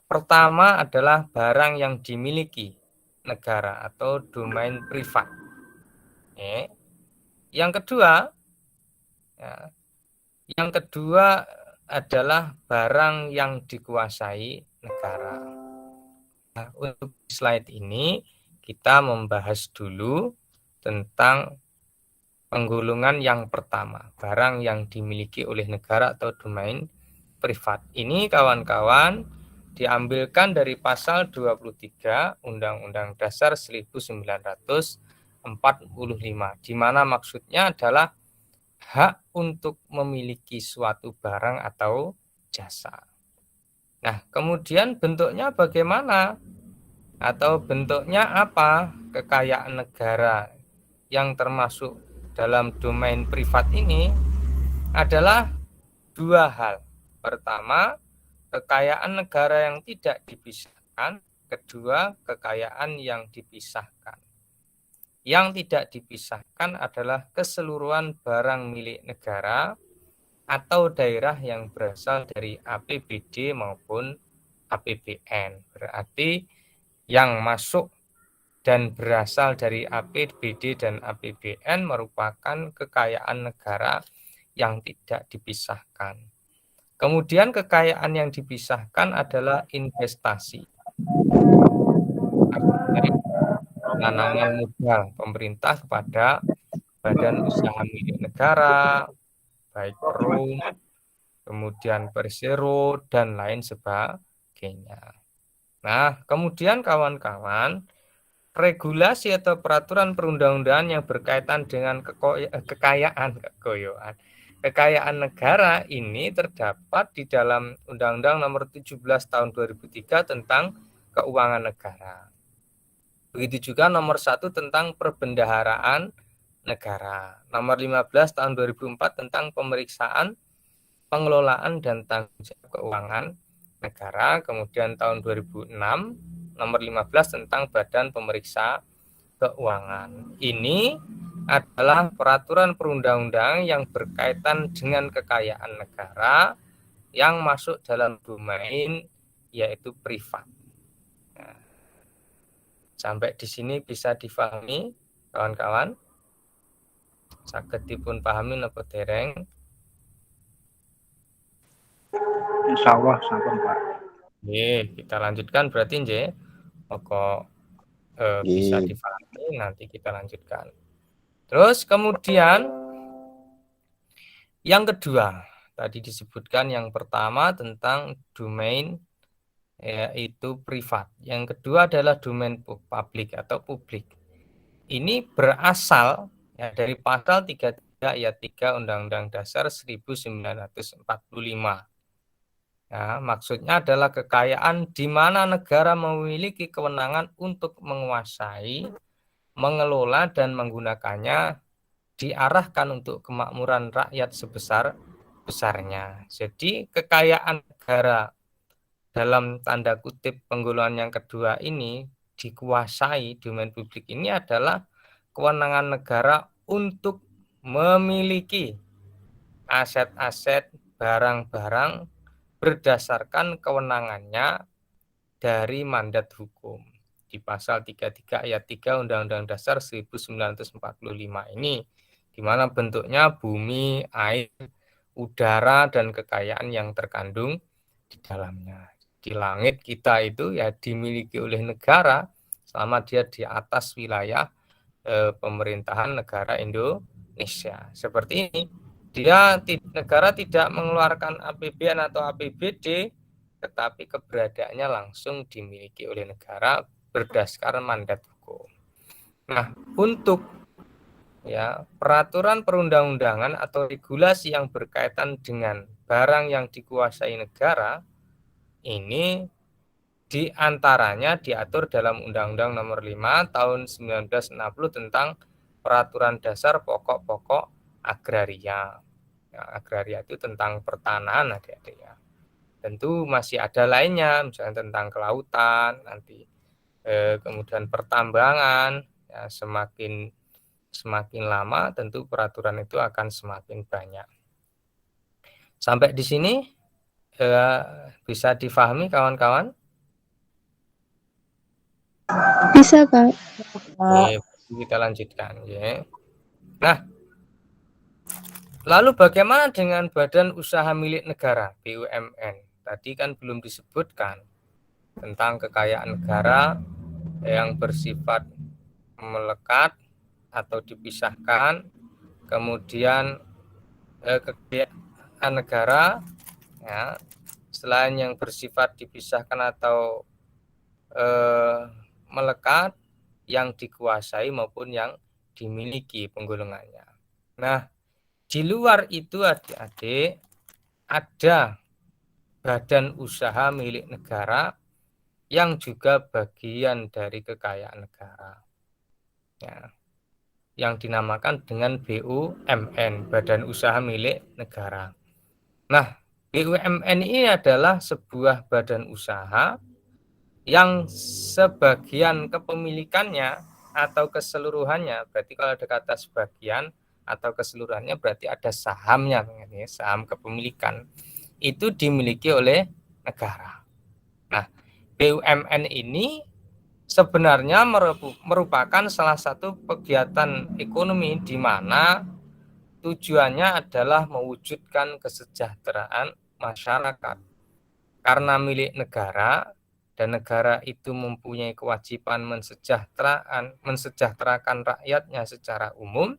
pertama adalah barang yang dimiliki negara atau domain privat. Yang kedua, adalah barang yang dikuasai negara. Nah, untuk slide ini kita membahas dulu tentang penggolongan yang pertama, barang yang dimiliki oleh negara atau domain privat. Ini kawan-kawan diambilkan dari pasal 23 Undang-Undang Dasar 1945, di mana maksudnya adalah hak untuk memiliki suatu barang atau jasa. Nah, kemudian bentuknya bagaimana? Atau bentuknya apa kekayaan negara yang termasuk dalam domain privat ini adalah dua hal. Pertama, kekayaan negara yang tidak dipisahkan. Kedua, kekayaan yang dipisahkan. Yang tidak dipisahkan adalah keseluruhan barang milik negara atau daerah yang berasal dari APBD maupun APBN. Berarti yang masuk dan berasal dari APBD dan APBN merupakan kekayaan negara yang tidak dipisahkan. Kemudian kekayaan yang dipisahkan adalah investasi. Penanaman modal pemerintah kepada badan usaha milik negara, baik perum, kemudian persero, dan lain sebagainya. Nah, kemudian kawan-kawan, regulasi atau peraturan perundang-undangan yang berkaitan dengan kekayaan negara ini terdapat di dalam Undang-Undang Nomor 17 Tahun 2003 tentang keuangan negara. Begitu juga nomor 1 tentang perbendaharaan negara, nomor 15 tahun 2004 tentang pemeriksaan, pengelolaan dan tanggung jawab keuangan negara, kemudian tahun 2006 nomor 15 tentang Badan Pemeriksa Keuangan. Ini adalah peraturan perundang-undangan yang berkaitan dengan kekayaan negara yang masuk dalam domain yaitu privat. Sampai di sini bisa difahami, kawan-kawan? Saged dipun pahami napa dereng? Insyaallah sampun, Pak. Kita lanjutkan berarti nggih. Moko bisa difahami, nanti kita lanjutkan. Terus kemudian yang kedua, tadi disebutkan yang pertama tentang domain yaitu privat. Yang kedua adalah domain publik atau publik. Ini berasal dari pasal 33 ayat 3 Undang-Undang Dasar 1945. Ya, maksudnya adalah kekayaan di mana negara memiliki kewenangan untuk menguasai, mengelola dan menggunakannya diarahkan untuk kemakmuran rakyat sebesar-besarnya. Jadi kekayaan negara dalam tanda kutip penggolongan yang kedua ini dikuasai, domain publik ini adalah kewenangan negara untuk memiliki aset-aset, barang-barang berdasarkan kewenangannya dari mandat hukum. Di pasal 33 ayat 3 Undang-Undang Dasar 1945 ini, di mana bentuknya bumi, air, udara, dan kekayaan yang terkandung di dalamnya. Di langit kita itu ya dimiliki oleh negara selama dia di atas wilayah pemerintahan negara Indonesia. Seperti ini, negara tidak mengeluarkan APBN atau APBD, tetapi keberadaannya langsung dimiliki oleh negara berdasarkan mandat hukum. Nah, untuk peraturan perundang-undangan atau regulasi yang berkaitan dengan barang yang dikuasai negara ini diantaranya diatur dalam Undang-Undang Nomor 5 Tahun 1960 tentang Peraturan Dasar Pokok-pokok Agraria. Agraria itu tentang pertanahan, adik-adik ya. Tentu masih ada lainnya, misalnya tentang kelautan, nanti kemudian pertambangan. Ya, semakin lama tentu peraturan itu akan semakin banyak. Sampai di sini bisa difahami kawan-kawan? Bisa, Kak. Oke, kita lanjutkan ya. Nah, lalu bagaimana dengan badan usaha milik negara, BUMN? Tadi kan belum disebutkan tentang kekayaan negara yang bersifat melekat atau dipisahkan, kemudian kekayaan negara ya, selain yang bersifat dipisahkan atau melekat, yang dikuasai maupun yang dimiliki penggolongannya. Nah, di luar itu adik-adik ada badan usaha milik negara yang juga bagian dari kekayaan negara. Ya, yang dinamakan dengan BUMN, Badan Usaha Milik Negara. Nah, BUMN ini adalah sebuah badan usaha yang sebagian kepemilikannya atau keseluruhannya, berarti kalau ada kata sebagian atau keseluruhannya berarti ada sahamnya, saham kepemilikan, itu dimiliki oleh negara. Nah, BUMN ini sebenarnya merupakan salah satu kegiatan ekonomi di mana tujuannya adalah mewujudkan kesejahteraan masyarakat. Karena milik negara dan negara itu mempunyai kewajiban mensejahterakan rakyatnya secara umum,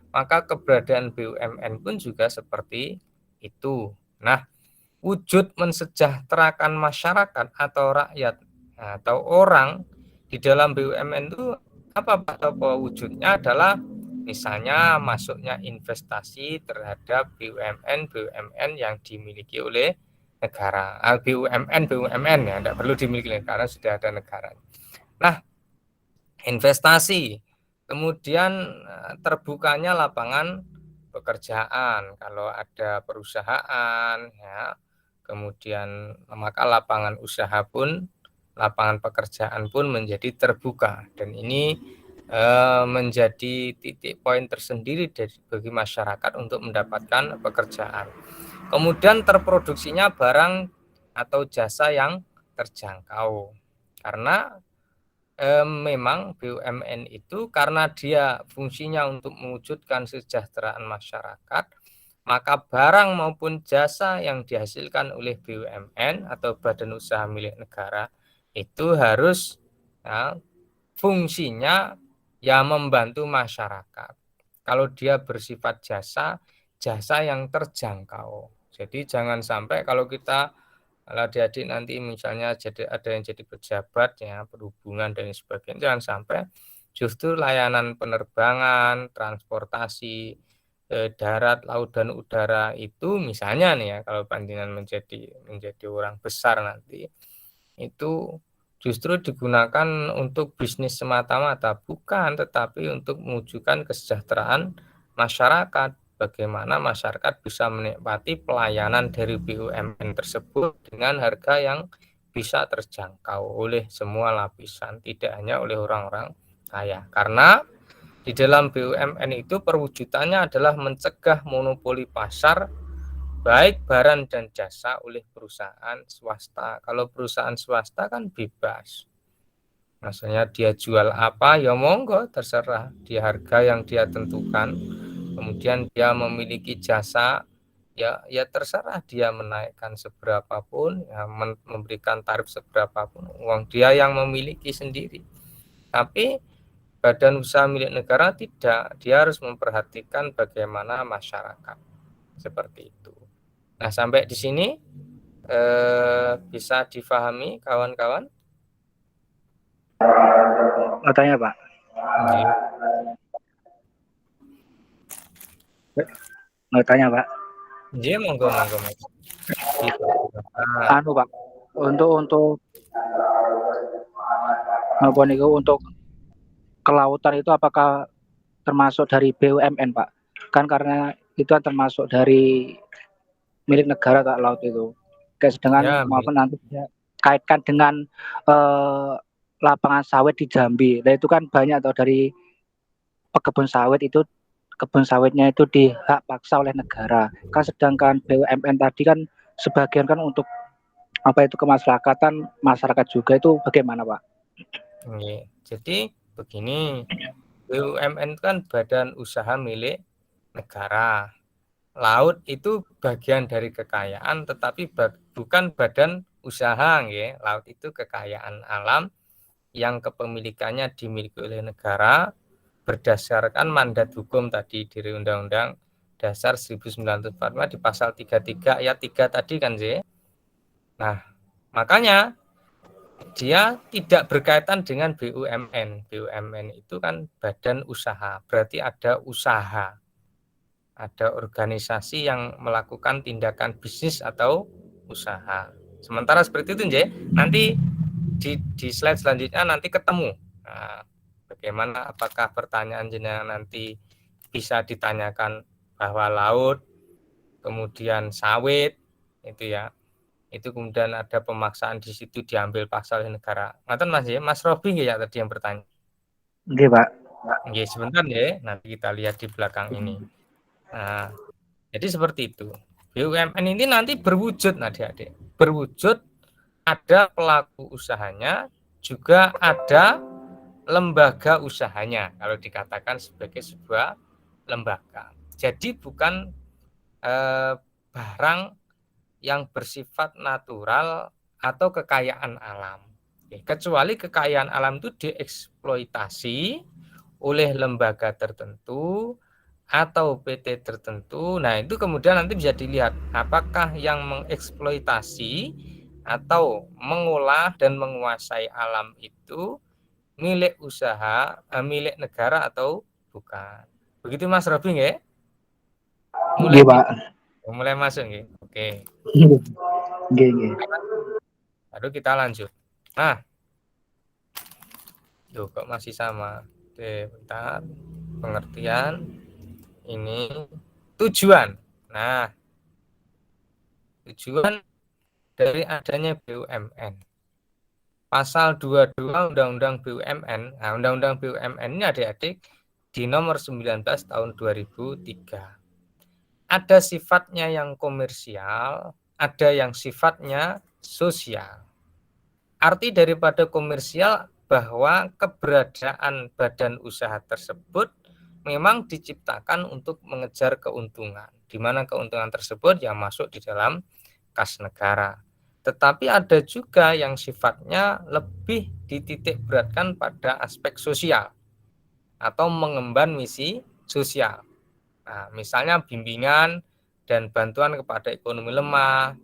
maka keberadaan BUMN pun juga seperti itu. Nah, wujud mensejahterakan masyarakat atau rakyat atau orang di dalam BUMN itu apa Pak Topo? Wujudnya adalah misalnya masuknya investasi terhadap BUMN yang dimiliki oleh negara. BUMN ya, tidak perlu dimiliki negara, sudah ada negara. Nah, investasi, kemudian terbukanya lapangan pekerjaan kalau ada perusahaan ya, kemudian maka lapangan usaha pun, lapangan pekerjaan pun menjadi terbuka, dan ini menjadi titik poin tersendiri bagi masyarakat untuk mendapatkan pekerjaan. Kemudian terproduksinya barang atau jasa yang terjangkau, karena memang BUMN itu karena dia fungsinya untuk mewujudkan kesejahteraan masyarakat, maka barang maupun jasa yang dihasilkan oleh BUMN atau badan usaha milik negara itu harus ya, fungsinya ya membantu masyarakat. Kalau dia bersifat jasa yang terjangkau. Jadi jangan sampai kalau kita adik-adik nanti misalnya ada yang jadi pejabat ya, perhubungan dan sebagainya, jangan sampai justru layanan penerbangan, transportasi darat, laut dan udara itu misalnya nih ya, kalau panjenengan menjadi orang besar nanti itu justru digunakan untuk bisnis semata-mata, bukan, tetapi untuk mewujudkan kesejahteraan masyarakat. Bagaimana masyarakat bisa menikmati pelayanan dari BUMN tersebut dengan harga yang bisa terjangkau oleh semua lapisan, tidak hanya oleh orang-orang kaya. Karena di dalam BUMN itu perwujudannya adalah mencegah monopoli pasar baik barang dan jasa oleh perusahaan swasta. Kalau perusahaan swasta kan bebas. Maksudnya dia jual apa ya monggo, terserah, di harga yang dia tentukan. Kemudian dia memiliki jasa ya terserah dia menaikkan seberapa pun, ya, memberikan tarif seberapa pun, uang dia yang memiliki sendiri. Tapi badan usaha milik negara tidak, dia harus memperhatikan bagaimana masyarakat, seperti itu. Nah, sampai di sini bisa difahami kawan-kawan? Mau tanya Pak? Iya. Mau tanya Pak? Iya, monggo. Anu Pak, untuk apa nih, untuk kelautan itu apakah termasuk dari BUMN Pak? Kan karena itu termasuk dari milik negara Kak, laut itu. Kayak sedangkan Ya, maupun nanti kaitkan dengan lapangan sawit di Jambi. Nah itu kan banyak atau dari pekebun sawit itu, kebun sawitnya itu dihak paksa oleh negara. Kan sedangkan BUMN tadi kan sebagian kan untuk apa itu kemasyarakatan masyarakat juga, itu bagaimana Pak? Jadi begini, BUMN itu kan badan usaha milik negara. Laut itu bagian dari kekayaan, tetapi bukan badan usaha. Laut itu kekayaan alam yang kepemilikannya dimiliki oleh negara berdasarkan mandat hukum tadi dari Undang-Undang Dasar 1945 di pasal 33 ayat 3 tadi kan, J. Nah, makanya dia tidak berkaitan dengan BUMN. BUMN itu kan badan usaha, berarti ada usaha, ada organisasi yang melakukan tindakan bisnis atau usaha. Sementara seperti itu, J. Nanti di slide selanjutnya nanti ketemu. Nah, bagaimana, apakah pertanyaan jenengan nanti bisa ditanyakan bahwa laut, kemudian sawit, itu ya, itu kemudian ada pemaksaan di situ diambil pasal negara. Ngaten Mas ya, Mas Robi ya tadi yang bertanya. Oke, Pak. Oke, sebentar ya, nanti kita lihat di belakang ini. Nah, jadi seperti itu. BUMN ini nanti berwujud, adik-adik. Berwujud ada pelaku usahanya, juga ada lembaga usahanya, kalau dikatakan sebagai sebuah lembaga. Jadi bukan barang yang bersifat natural atau kekayaan alam. Kecuali kekayaan alam itu dieksploitasi oleh lembaga tertentu atau PT tertentu. Nah, itu kemudian nanti bisa dilihat apakah yang mengeksploitasi atau mengolah dan menguasai alam itu milik usaha, milik negara atau bukan. Begitu Mas Robi ya? Oke, Pak. Mulai masuk ya. Oke. Oke. Baru kita lanjut. Nah, tuh kok masih sama. Oke, bentar. Pengertian ini tujuan. Nah, tujuan dari adanya BUMN. Pasal 22 Undang-Undang BUMN. Nah, Undang-Undang BUMN ini adik-adik di nomor 19 tahun 2003. Ada sifatnya yang komersial, ada yang sifatnya sosial. Arti daripada komersial bahwa keberadaan badan usaha tersebut memang diciptakan untuk mengejar keuntungan, di mana keuntungan tersebut yang masuk di dalam kas negara. Tetapi ada juga yang sifatnya lebih dititik beratkan pada aspek sosial atau mengemban misi sosial. Nah, misalnya bimbingan dan bantuan kepada ekonomi lemah,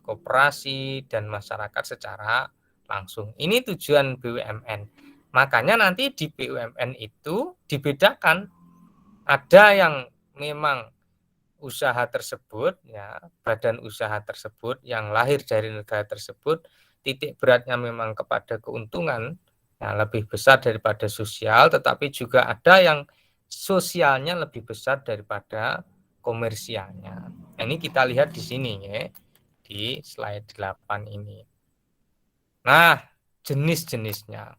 koperasi, dan masyarakat secara langsung. Ini tujuan BUMN. Makanya nanti di BUMN itu dibedakan. Ada yang memang usaha tersebut, ya, badan usaha tersebut yang lahir dari negara tersebut, titik beratnya memang kepada keuntungan, ya, lebih besar daripada sosial, tetapi juga ada yang sosialnya lebih besar daripada komersialnya. Ini kita lihat di sini ya, di slide 8 ini. Nah, jenis-jenisnya.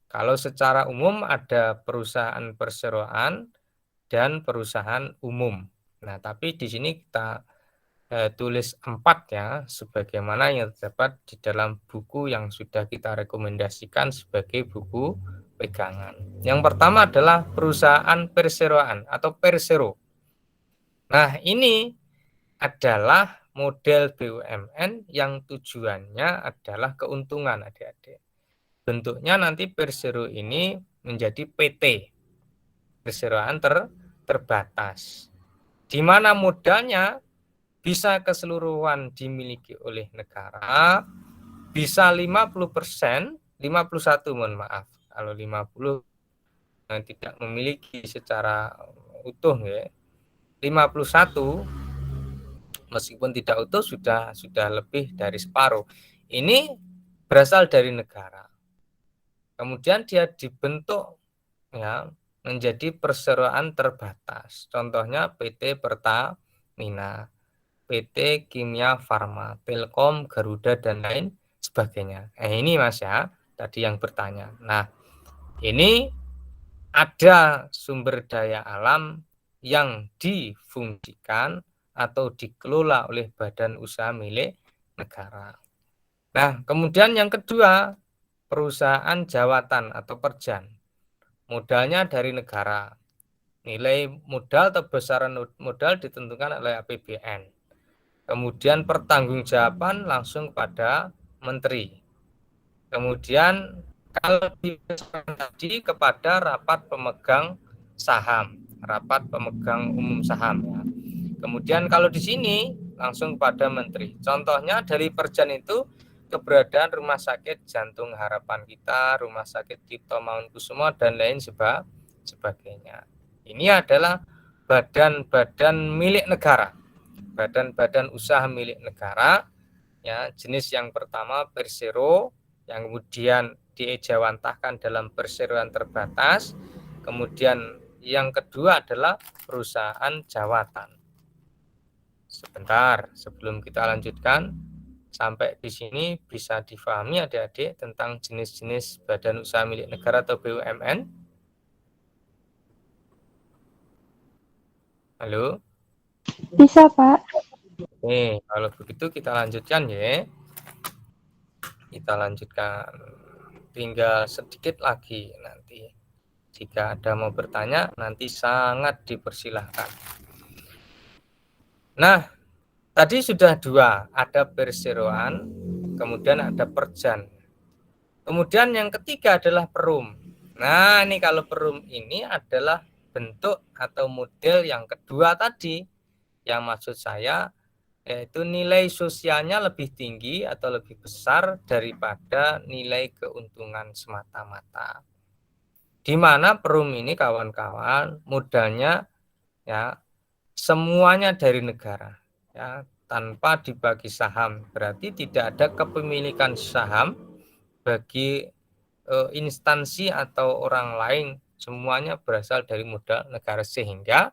Kalau secara umum ada perusahaan perseroan dan perusahaan umum. Nah, tapi di sini kita tulis 4 ya, sebagaimana yang terdapat di dalam buku yang sudah kita rekomendasikan sebagai buku pegangan. Yang pertama adalah perusahaan perseroan atau persero. Nah, ini adalah model BUMN yang tujuannya adalah keuntungan, adik-adik. Bentuknya nanti persero ini menjadi PT, perseroan terbatas, di mana modalnya bisa keseluruhan dimiliki oleh negara, bisa 50%, 51 mohon maaf, kalau 50 tidak memiliki secara utuh ya, 51 meskipun tidak utuh sudah lebih dari separuh. Ini berasal dari negara. Kemudian dia dibentuk ya menjadi perseroan terbatas. Contohnya PT Pertamina, PT Kimia Farma, Telkom, Garuda dan lain sebagainya. Ini Mas ya, tadi yang bertanya. Nah, ini ada sumber daya alam yang difungsikan atau dikelola oleh badan usaha milik negara. Nah, kemudian yang kedua, perusahaan jawatan atau perjan. Modalnya dari negara. Nilai modal atau besaran modal ditentukan oleh APBN. Kemudian pertanggungjawaban langsung kepada menteri. Kemudian kalau tadi kepada rapat pemegang saham, rapat pemegang umum saham ya. Kemudian kalau di sini langsung pada menteri. Contohnya dari perjan itu keberadaan Rumah Sakit Jantung Harapan Kita, Rumah Sakit Cipto Mangunkusumo dan lain sebagainya. Ini adalah badan-badan milik negara, badan-badan usaha milik negara. Ya, jenis yang pertama persero, yang kemudian diejawantahkan dalam perseroan terbatas. Kemudian yang kedua adalah perusahaan jawatan. Sebentar, sebelum kita lanjutkan, sampai di sini bisa difahami adik-adik tentang jenis-jenis badan usaha milik negara atau BUMN? Halo? Bisa, Pak. Oke, kalau begitu kita lanjutkan ya. Kita lanjutkan. Tinggal sedikit lagi nanti. Jika ada mau bertanya, nanti sangat dipersilahkan. Nah, tadi sudah dua, ada perseroan, kemudian ada perjan. Kemudian yang ketiga adalah perum. Nah, ini kalau perum ini adalah bentuk atau model yang kedua tadi. Yang maksud saya yaitu nilai sosialnya lebih tinggi atau lebih besar daripada nilai keuntungan semata-mata. Di mana perum ini kawan-kawan modalnya ya semuanya dari negara ya, tanpa dibagi saham. Berarti tidak ada kepemilikan saham bagi instansi atau orang lain, semuanya berasal dari modal negara, sehingga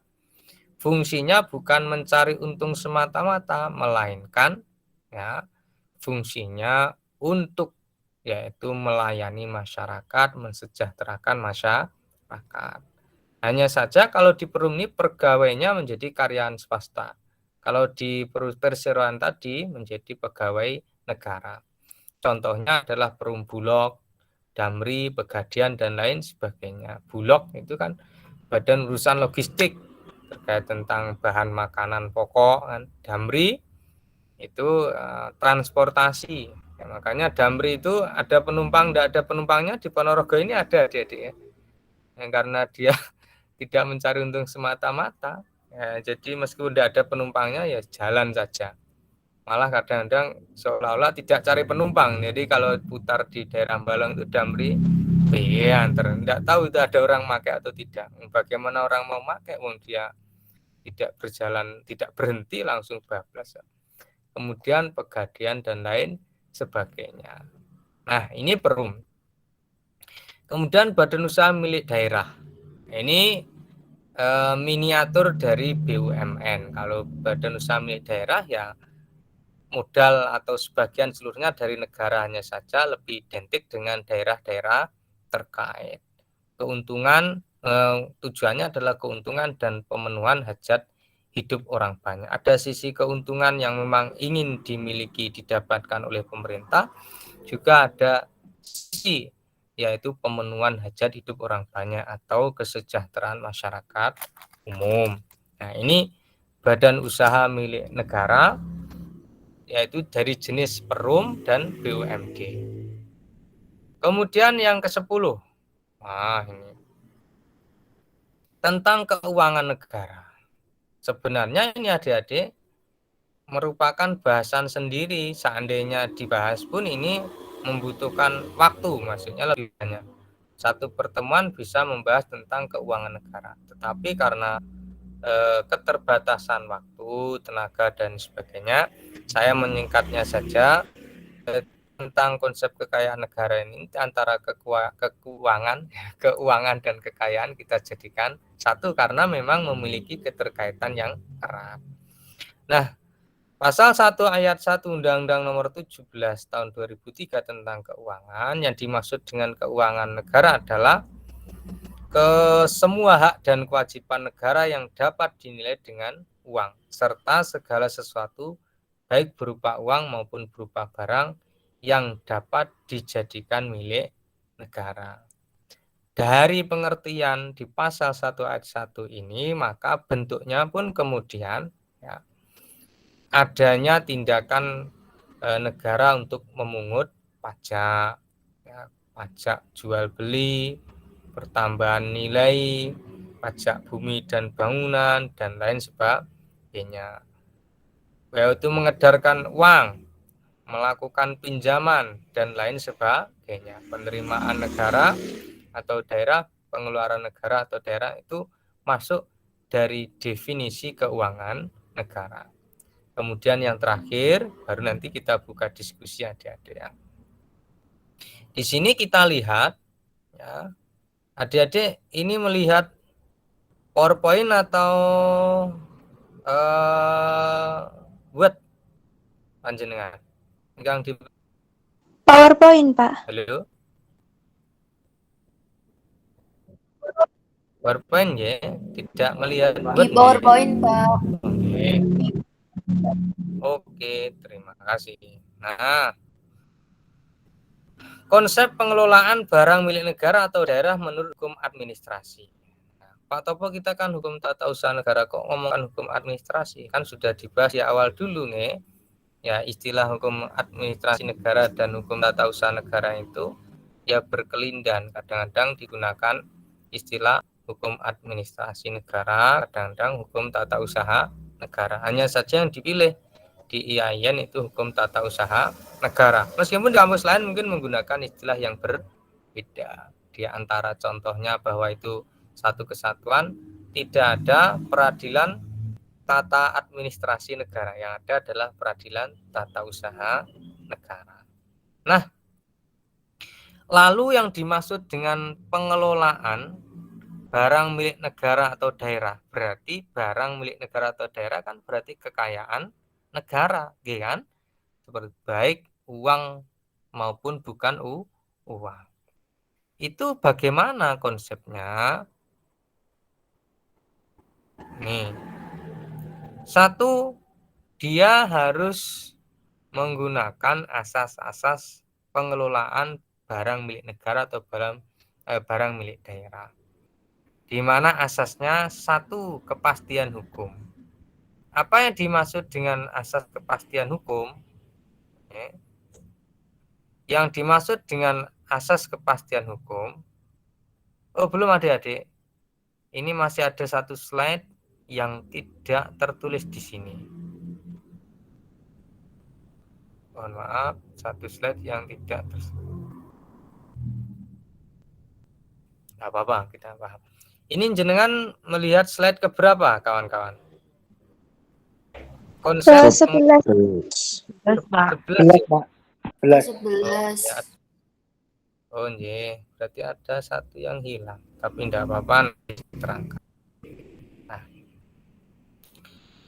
fungsinya bukan mencari untung semata-mata, melainkan ya fungsinya untuk yaitu melayani masyarakat, mensejahterakan masyarakat. Hanya saja kalau di perum ini pegawainya menjadi karyawan swasta. Kalau di perseroan tadi menjadi pegawai negara. Contohnya adalah perum Bulog, Damri, Pegadian, dan lain sebagainya. Bulog itu kan badan urusan logistik terkait tentang bahan makanan pokok kan. Damri itu transportasi ya, makanya Damri itu ada penumpang, tidak ada penumpangnya. Di Ponorogo ini ada adik-adik ya. Karena dia tidak mencari untung semata-mata ya, jadi meskipun tidak ada penumpangnya ya jalan saja, malah kadang-kadang seolah-olah tidak cari penumpang. Jadi kalau putar di daerah Balang itu Damri antar, tidak tahu itu ada orang pakai atau tidak. Bagaimana orang mau pakai wong dia tidak berjalan, tidak berhenti, langsung bablas. Kemudian Pegadian dan lain sebagainya. Nah, ini perum. Kemudian badan usaha milik daerah. Ini miniatur dari BUMN. Kalau badan usaha milik daerah ya modal atau sebagian seluruhnya dari negaranya saja, lebih identik dengan daerah-daerah terkait. Keuntungan tujuannya adalah keuntungan dan pemenuhan hajat hidup orang banyak. Ada sisi keuntungan yang memang ingin dimiliki, didapatkan oleh pemerintah, juga ada sisi yaitu pemenuhan hajat hidup orang banyak atau kesejahteraan masyarakat umum. Nah, ini badan usaha milik negara yaitu dari jenis perum dan BUMD. Kemudian yang ke-10. Nah, ini tentang keuangan negara. Sebenarnya ini adik-adik merupakan bahasan sendiri. Seandainya dibahas pun ini membutuhkan waktu, maksudnya lebih banyak. Satu pertemuan bisa membahas tentang keuangan negara. Tetapi karena keterbatasan waktu, tenaga, dan sebagainya, saya menyingkatnya saja. Tentang konsep kekayaan negara ini antara keuangan dan kekayaan kita jadikan satu karena memang memiliki keterkaitan yang erat. Nah, Pasal 1 ayat 1 Undang-Undang Nomor 17 Tahun 2003 tentang keuangan, yang dimaksud dengan keuangan negara adalah semua hak dan kewajiban negara yang dapat dinilai dengan uang, serta segala sesuatu baik berupa uang maupun berupa barang yang dapat dijadikan milik negara. Dari pengertian di pasal 1 ayat 1 ini, maka bentuknya pun kemudian ya, adanya tindakan negara untuk memungut pajak, ya, pajak jual beli, pertambahan nilai, pajak bumi dan bangunan, dan lain sebagainya. Yaitu mengedarkan uang, melakukan pinjaman, dan lain sebagainya. Penerimaan negara atau daerah, pengeluaran negara atau daerah itu masuk dari definisi keuangan negara. Kemudian yang terakhir, baru nanti kita buka diskusi adik-adik ya. Di sini kita lihat, ya, adik-adik ini melihat PowerPoint atau Word panjenengan? Yang di PowerPoint, Pak. halo, PowerPoint ya, tidak melihat Di Word ya. PowerPoint, Pak. Oke, terima kasih. Nah, konsep pengelolaan barang milik negara atau daerah menurut hukum administrasi. Nah, Pak Topo, kita kan hukum tata usaha negara, kok ngomongkan hukum administrasi? Kan sudah dibahas di awal dulu nih. Ya, istilah hukum administrasi negara dan hukum tata usaha negara itu ya berkelindan. Kadang-kadang digunakan istilah hukum administrasi negara, kadang-kadang hukum tata usaha negara. Hanya saja yang dipilih di IAIN itu hukum tata usaha negara. Meskipun di kampus lain mungkin menggunakan istilah yang berbeda. Di antara contohnya bahwa itu satu kesatuan, tidak ada peradilan tata administrasi negara, yang ada adalah peradilan tata usaha negara. Nah, lalu yang dimaksud dengan pengelolaan barang milik negara atau daerah, berarti barang milik negara atau daerah kan berarti kekayaan negara, kan? Seperti baik uang maupun bukan uang. Itu bagaimana konsepnya? Nih, satu, dia harus menggunakan asas-asas pengelolaan barang milik negara atau barang milik daerah. Di mana asasnya satu, kepastian hukum. Apa yang dimaksud dengan asas kepastian hukum? Yang dimaksud dengan asas kepastian hukum, belum adik-adik. Ini masih ada satu slide yang tidak tertulis di sini. Mohon maaf, satu slide yang tidak tertulis. Nggak apa-apa, kita paham. Ini jenengan melihat slide keberapa, kawan-kawan? Konsep 11. 11, Pak. 11. Oh, iya, berarti ada satu yang hilang, tapi tidak apa-apa, diterangkan. Nah,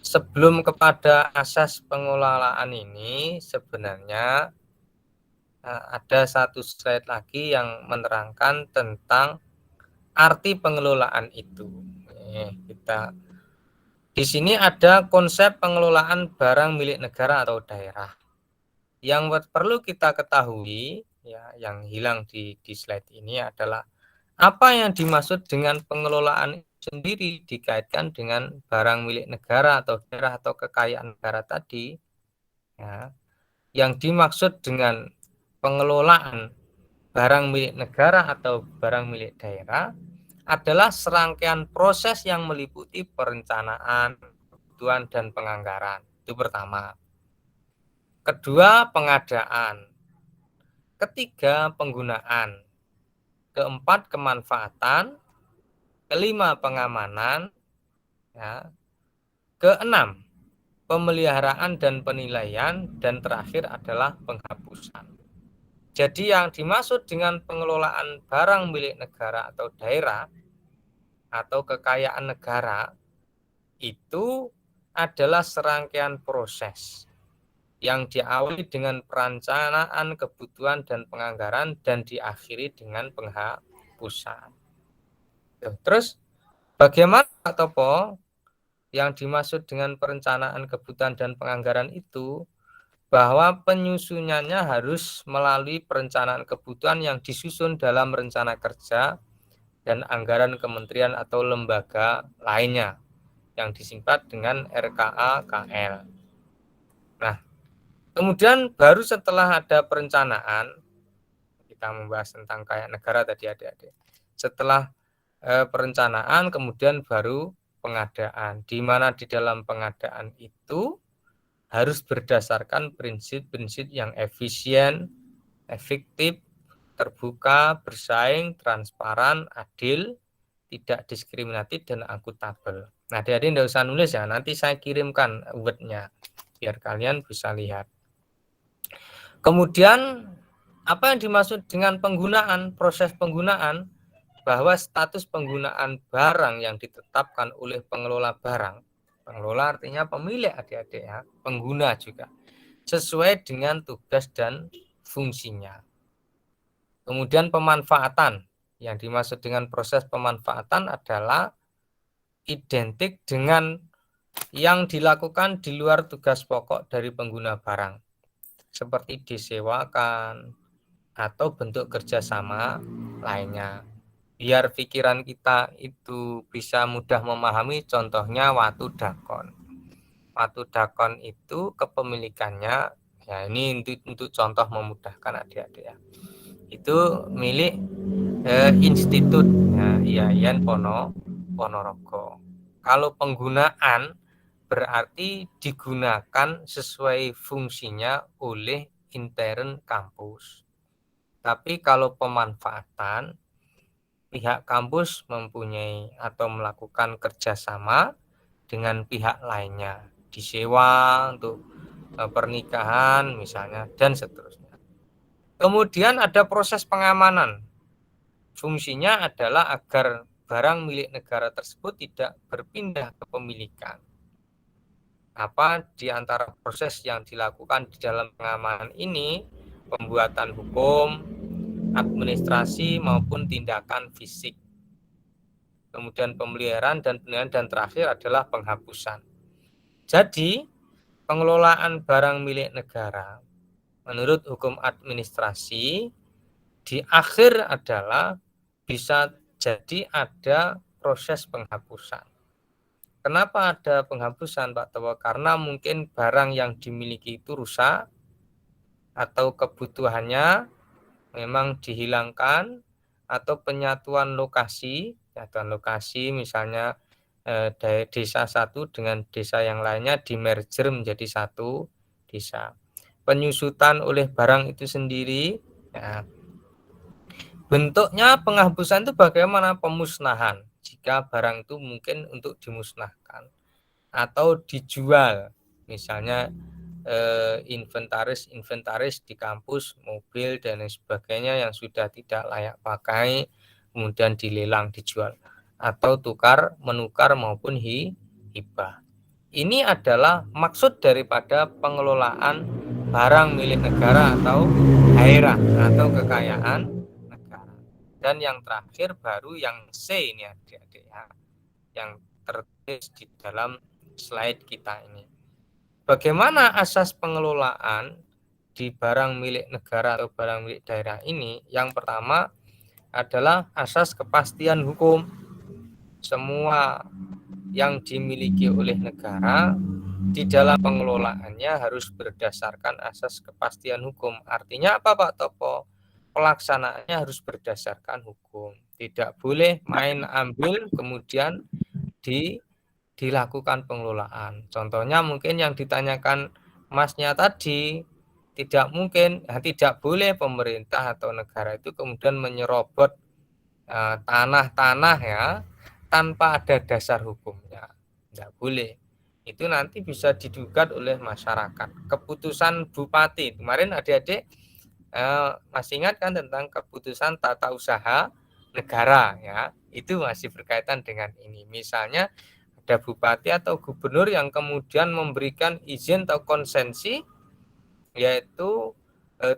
sebelum kepada asas pengelolaan ini, sebenarnya ada satu slide lagi yang menerangkan tentang arti pengelolaan itu. Kita di sini ada konsep pengelolaan barang milik negara atau daerah. Yang perlu kita ketahui, ya, yang hilang di slide ini adalah apa yang dimaksud dengan pengelolaan sendiri dikaitkan dengan barang milik negara atau daerah atau kekayaan negara tadi. Ya. Yang dimaksud dengan pengelolaan barang milik negara atau barang milik daerah adalah serangkaian proses yang meliputi perencanaan, kebutuhan, dan penganggaran. Itu pertama. Kedua, pengadaan. Ketiga, penggunaan. Keempat, kemanfaatan. Kelima, pengamanan. Ya. Keenam, pemeliharaan dan penilaian. Dan terakhir adalah penghapusan. Jadi yang dimaksud dengan pengelolaan barang milik negara atau daerah atau kekayaan negara itu adalah serangkaian proses yang diawali dengan perencanaan, kebutuhan, dan penganggaran dan diakhiri dengan penghapusan. Terus bagaimana Pak Topo yang dimaksud dengan perencanaan, kebutuhan, dan penganggaran itu? bahwa penyusunannya harus melalui perencanaan kebutuhan yang disusun dalam rencana kerja dan anggaran kementerian atau lembaga lainnya yang disingkat dengan RKA KL. Nah, kemudian baru setelah ada perencanaan, kita membahas tentang kayak negara tadi adik-adik. Setelah perencanaan kemudian baru pengadaan, di mana di dalam pengadaan itu harus berdasarkan prinsip-prinsip yang efisien, efektif, terbuka, bersaing, transparan, adil, tidak diskriminatif, dan akuntabel. Nah, adik-adik tidak usah nulis ya, nanti saya kirimkan word-nya biar kalian bisa lihat. Kemudian apa yang dimaksud dengan penggunaan, proses penggunaan, bahwa status penggunaan barang yang ditetapkan oleh pengelola barang, pengelola artinya pemilik adik-adik ya, pengguna juga, sesuai dengan tugas dan fungsinya. Kemudian pemanfaatan, yang dimaksud dengan proses pemanfaatan adalah identik dengan yang dilakukan di luar tugas pokok dari pengguna barang, seperti disewakan atau bentuk kerjasama lainnya. Biar pikiran kita itu bisa mudah memahami, contohnya watu dakon. Watu dakon itu kepemilikannya, ya ini untuk contoh memudahkan adik-adik ya, itu milik institut ya, Yayan Ponorogo. Kalau penggunaan berarti digunakan sesuai fungsinya oleh intern kampus. Tapi kalau pemanfaatan, pihak kampus mempunyai atau melakukan kerjasama dengan pihak lainnya, disewa untuk pernikahan misalnya, dan seterusnya. Kemudian ada proses pengamanan. Fungsinya adalah agar barang milik negara tersebut tidak berpindah kepemilikan. Apa di antara proses yang dilakukan di dalam pengamanan ini? Pembuatan hukum, administrasi maupun tindakan fisik. Kemudian pemeliharaan dan penilaian, dan terakhir adalah penghapusan. Jadi, pengelolaan barang milik negara menurut hukum administrasi di akhir adalah bisa jadi ada proses penghapusan. Kenapa ada penghapusan, Pak Towo? Karena mungkin barang yang dimiliki itu rusak atau kebutuhannya memang dihilangkan, atau penyatuan lokasi misalnya dari desa satu dengan desa yang lainnya di-merger menjadi satu desa. Penyusutan oleh barang itu sendiri ya. Bentuknya penghapusan itu bagaimana? Pemusnahan, jika barang itu mungkin untuk dimusnahkan atau dijual, misalnya inventaris di kampus, mobil dan lain sebagainya yang sudah tidak layak pakai, kemudian dilelang, dijual, atau tukar menukar maupun hibah. Ini adalah maksud daripada pengelolaan barang milik negara atau daerah atau kekayaan negara. Dan yang terakhir baru yang C ini adik-adik ya, yang tertulis di dalam slide kita ini. Bagaimana asas pengelolaan di barang milik negara atau barang milik daerah ini? Yang pertama adalah asas kepastian hukum. Semua yang dimiliki oleh negara di dalam pengelolaannya harus berdasarkan asas kepastian hukum. Artinya apa, Pak Topo? Pelaksanaannya harus berdasarkan hukum. Tidak boleh main ambil kemudian dilakukan pengelolaan. Contohnya mungkin yang ditanyakan Masnya tadi, tidak mungkin, tidak boleh pemerintah atau negara itu kemudian menyerobot tanah-tanah ya tanpa ada dasar hukumnya. Tidak boleh. Itu nanti bisa digugat oleh masyarakat. Keputusan bupati kemarin adik-adik masih ingat kan tentang keputusan tata usaha negara ya, itu masih berkaitan dengan ini. Misalnya ada bupati atau gubernur yang kemudian memberikan izin atau konsensi, yaitu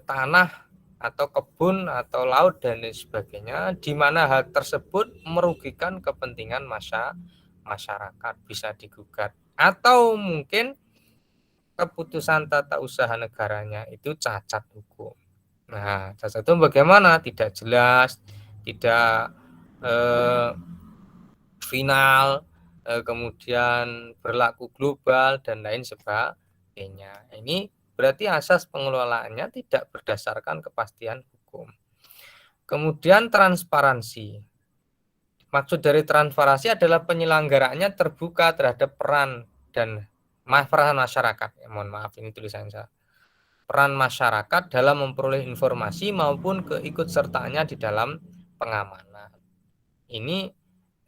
tanah atau kebun atau laut dan lain sebagainya, di mana hal tersebut merugikan kepentingan masyarakat, bisa digugat. Atau mungkin keputusan tata usaha negaranya itu cacat hukum. Nah, cacat hukum bagaimana? Tidak jelas, tidak final, kemudian berlaku global dan lain sebagainya. Ini berarti asas pengelolaannya tidak berdasarkan kepastian hukum. Kemudian transparansi. Maksud dari transparansi adalah penyelenggaraannya terbuka terhadap peran masyarakat. Ya, mohon maaf ini tulisan saya. Peran masyarakat dalam memperoleh informasi maupun keikutsertaannya di dalam pengamanan. Ini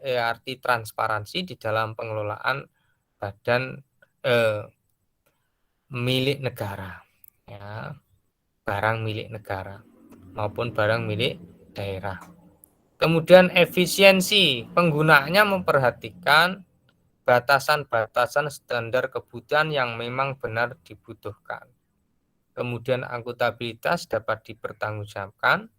arti transparansi di dalam pengelolaan badan milik negara, ya, barang milik negara maupun barang milik daerah. Kemudian efisiensi penggunaannya memperhatikan batasan-batasan standar kebutuhan yang memang benar dibutuhkan. Kemudian akuntabilitas dapat dipertanggungjawabkan.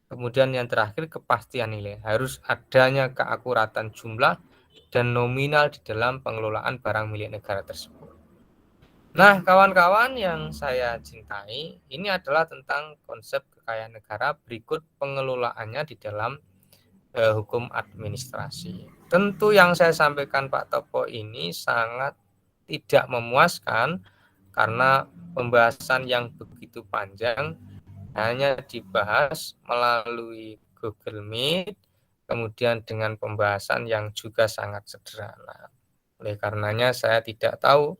Kemudian yang terakhir kepastian nilai. Harus adanya keakuratan jumlah dan nominal di dalam pengelolaan barang milik negara tersebut. Nah, kawan-kawan yang saya cintai, ini adalah tentang konsep kekayaan negara berikut pengelolaannya di dalam hukum administrasi. Tentu yang saya sampaikan Pak Topo ini sangat tidak memuaskan karena pembahasan yang begitu panjang hanya dibahas melalui Google Meet, kemudian dengan pembahasan yang juga sangat sederhana. Oleh karenanya saya tidak tahu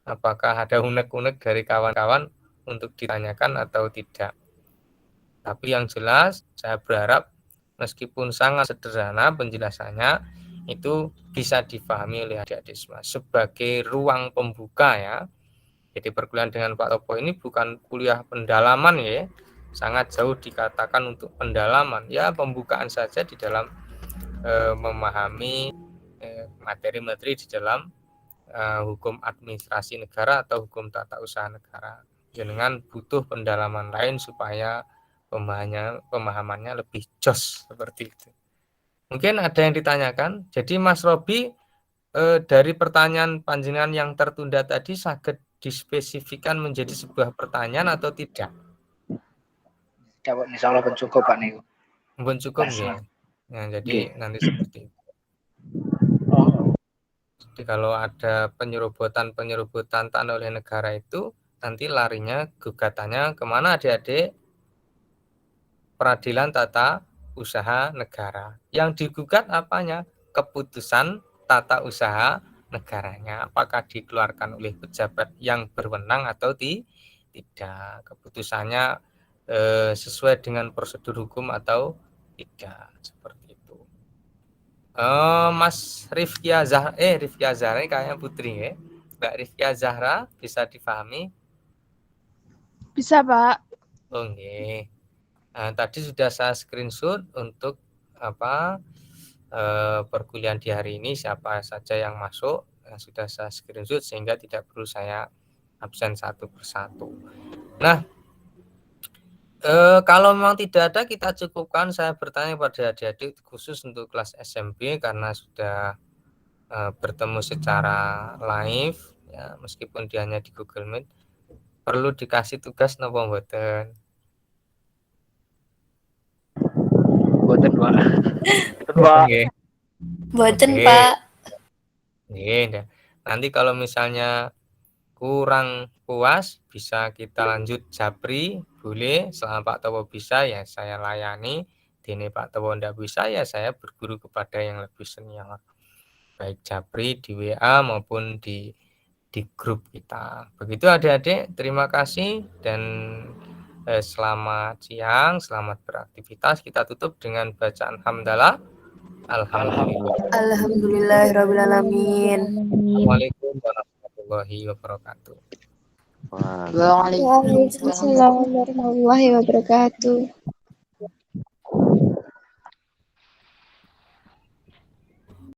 apakah ada unek-unek dari kawan-kawan untuk ditanyakan atau tidak. Tapi yang jelas saya berharap meskipun sangat sederhana penjelasannya itu bisa dipahami oleh adik-adik semua sebagai ruang pembuka ya. Jadi perkuliahan dengan Pak Topo ini bukan kuliah pendalaman ya, sangat jauh dikatakan untuk pendalaman ya, pembukaan saja di dalam memahami materi-materi di dalam hukum administrasi negara atau hukum tata usaha negara. Dengan butuh pendalaman lain supaya pemahamannya lebih jos seperti itu. Mungkin ada yang ditanyakan. Jadi Mas Robi dari pertanyaan panjenengan yang tertunda tadi saged dispesifikan menjadi sebuah pertanyaan atau tidak? Jawab insyaallah pun cukup Pak Niku. Pun cukup ya. Nah, jadi nanti seperti itu. Jadi kalau ada penyerobotan tanah oleh negara itu nanti larinya gugatannya kemana adik-adik? Peradilan tata usaha negara. Yang digugat apanya? Keputusan tata usaha negaranya. Apakah dikeluarkan oleh pejabat yang berwenang atau tidak? Keputusannya sesuai dengan prosedur hukum atau tidak? Seperti itu. Mas Rifkia Zahra ini kayaknya putri ya. Mbak Rifkia Zahra bisa dipahami? Bisa, Pak. Oke. Nah, tadi sudah saya screenshot untuk perkuliahan di hari ini siapa saja yang masuk sudah saya screenshot sehingga tidak perlu saya absen satu persatu. Nah, kalau memang tidak ada kita cukupkan saya bertanya pada adik-adik khusus untuk kelas SMP karena sudah bertemu secara live ya meskipun dia hanya di Google Meet. Perlu dikasih tugas napa mboten? Mboten, Pak. Nggih. Mboten, Oke. Pak. Nggih. Nanti kalau misalnya kurang puas bisa kita lanjut japri, boleh. Selama Pak Topo bisa ya saya layani. Dene Pak Topo ndak bisa ya saya berguru kepada yang lebih senior. Baik japri di WA maupun di grup kita. Begitu adik-adik, terima kasih dan selamat siang, selamat beraktivitas. Kita tutup dengan bacaan hamdalah. Alhamdulillah. Alhamdulillahirrabbilalamin. Assalamualaikum warahmatullahi wabarakatuh. Waalaikumsalam warahmatullahi wabarakatuh.